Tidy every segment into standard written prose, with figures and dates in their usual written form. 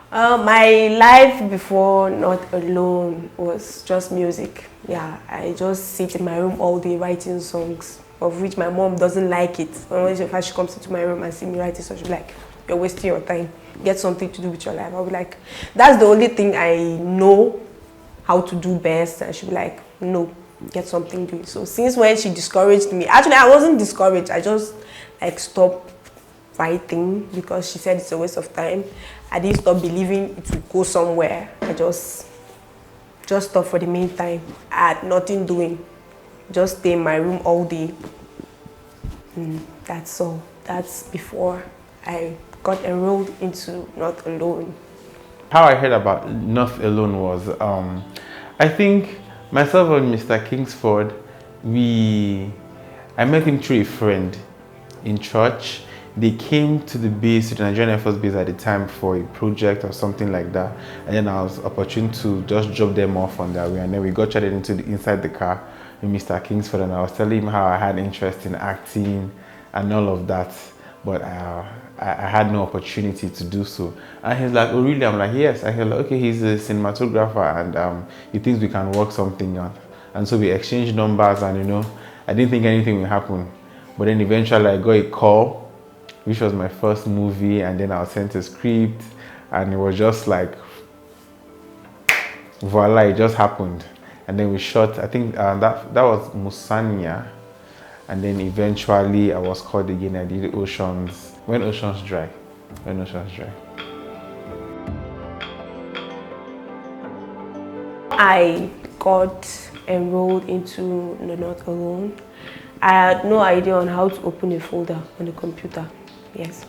My life before Not Alone was just music. Yeah, I just sit in my room all day writing songs, of which my mom doesn't like it. When she comes into my room and see me writing songs, she'll be like, "You're wasting your time. Get something to do with your life." I'll be like, "That's the only thing I know how to do best." And she'll be like, "No, get something to do." So since when she discouraged me, actually I wasn't discouraged. I just like stopped writing because she said it's a waste of time. I didn't stop believing it would go somewhere. I just stopped for the meantime. I had nothing doing. Just stay in my room all day. That's all. That's before I got enrolled into Not Alone. How I heard about Not Alone was, I think myself and Mr. Kingsford, I met him through a friend in church. They came to the base, to the Nigerian Air Force base at the time for a project or something like that. And then I was opportune to just drop them off on their way. And then we got chatted inside the car with Mr. Kingsford, and I was telling him how I had interest in acting and all of that. But I had no opportunity to do so. And he's like, "Oh really?" I'm like, "Yes." And he's like, "Okay, he's a cinematographer and he thinks we can work something out." And so we exchanged numbers, and I didn't think anything would happen. But then eventually I got a call, which was my first movie, and then I was sent a script, and it was just like, voila, it just happened. And then we shot, I think that was Musania, and then eventually I was called again. I did Oceans, When Oceans Dry. I got enrolled into Not Alone. I had no idea on how to open a folder on the computer. Yes.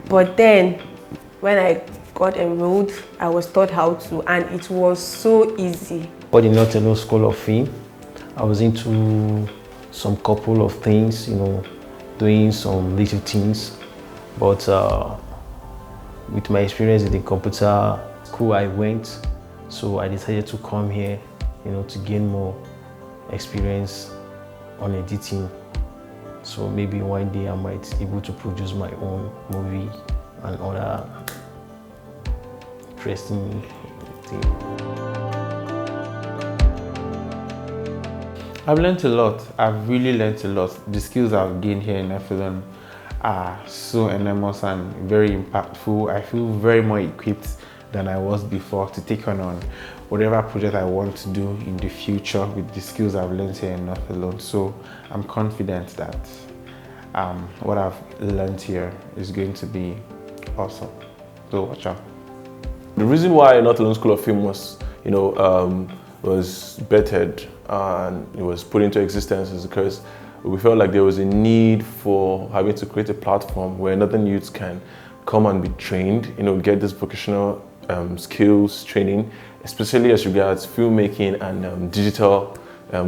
But then, when I got enrolled, I was taught how to, and it was so easy. For the Northern Nigerian School of Film, I was into some couple of things, doing some little things. But with my experience in the computer school, I went, so I decided to come here, to gain more experience on editing. So maybe one day I might be able to produce my own movie and other interesting things. I've learned a lot. I've really learned a lot. The skills I've gained here in FLN are so enormous and very impactful. I feel very more equipped than I was before to take on whatever project I want to do in the future with the skills I've learned here in North Alone. So I'm confident that what I've learned here is going to be awesome. So watch out. The reason why North Alone School of Film was, was bettered and it was put into existence is because we felt like there was a need for having to create a platform where Northern youths can come and be trained, get this vocational skills training, especially as regards filmmaking and digital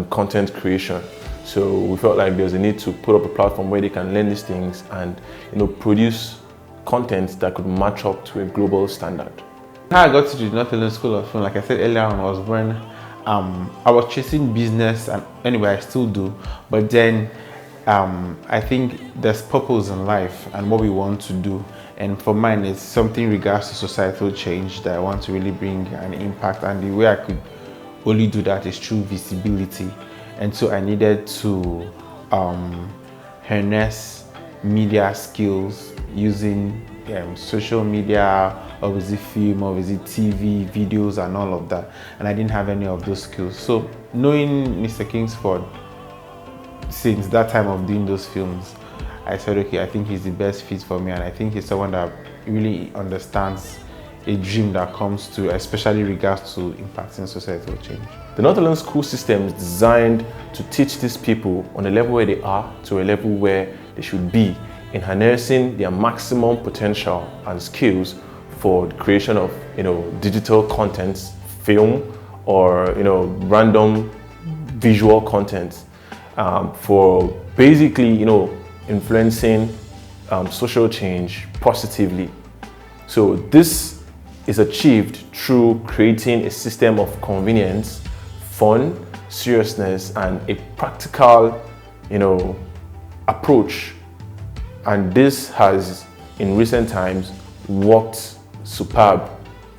content creation. So we felt like there's a need to put up a platform where they can learn these things and produce content that could match up to a global standard. How I got to the North Alone School of Film, like I said earlier on, was when I was chasing business, and anyway I still do, but then I think there's purpose in life and what we want to do, and for mine it's something in regards to societal change that I want to really bring an impact, and the way I could only do that is through visibility. And so I needed to harness media skills using social media, or is it film, or is it TV, videos and all of that, and I didn't have any of those skills. So knowing Mr. Kingsford since that time of doing those films, I said, okay, I think he's the best fit for me, and I think he's someone that really understands a dream that comes to, especially regards to impacting societal change. The North Alone school system is designed to teach these people on the level where they are to a level where they should be in harnessing their maximum potential and skills for the creation of digital content, film, or random visual content, for basically influencing social change positively. So this is achieved through creating a system of convenience, fun, seriousness, and a practical approach. And this has in recent times worked superb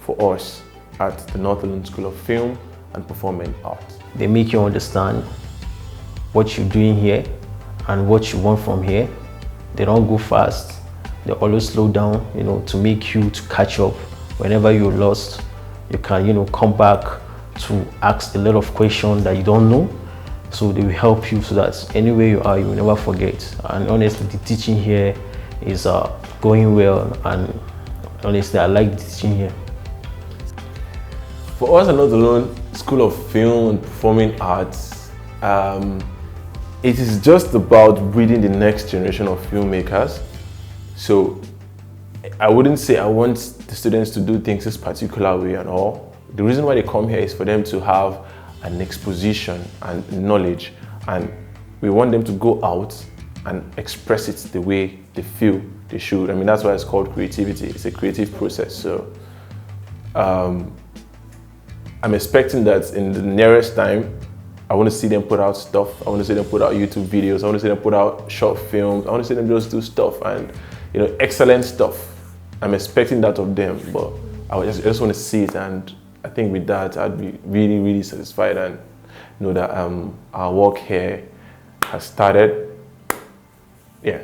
for us at the Northern School of Film and Performing Arts. They make you understand what you're doing here and what you want from here. They don't go fast. They always slow down, to make you to catch up. Whenever you're lost, you can, come back to ask a lot of questions that you don't know. So they will help you so that anywhere you are, you will never forget. And honestly, the teaching here is going well, and honestly, I like the teaching here. For us at Northern School of Film and Performing Arts, it is just about breeding the next generation of filmmakers. So I wouldn't say I want the students to do things this particular way and all. The reason why they come here is for them to have an exposition and knowledge, and we want them to go out and express it the way they feel they should. I mean, that's why it's called creativity. It's a creative process. So I'm expecting that in the nearest time, I want to see them put out stuff. I want to see them put out YouTube videos. I want to see them put out short films. I want to see them just do stuff and, excellent stuff. I'm expecting that of them, but I just want to see it, and I think with that, I'd be really, really satisfied and know that our work here has started. Yeah.